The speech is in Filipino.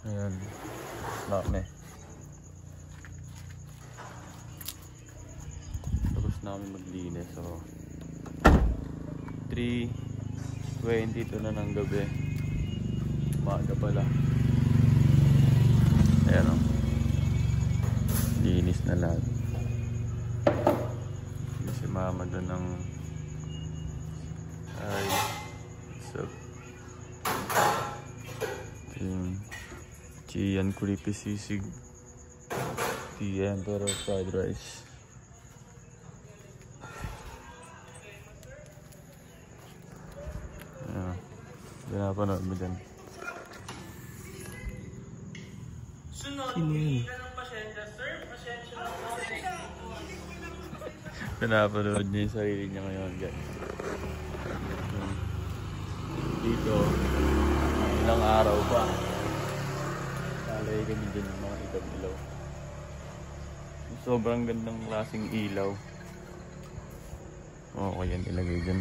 Ayan. Dami. Tapos namin maglinis. So, 3:22 na ng gabi. Umaga pala. Ayan o. Linis na lahat. Hindi si mama doon ng... Ay. What's up? Chiyan creepy sisig. Emperor fried rice. Ayan. Pinapanood mo dyan. Sino yun? Pinapanood niya yung sarili niya ngayon, guys. Dito, ilang araw pa. Nalay kami dyan ng mga ilaw. Sobrang gandang klaseng ilaw. Okay, yan ilagay dyan.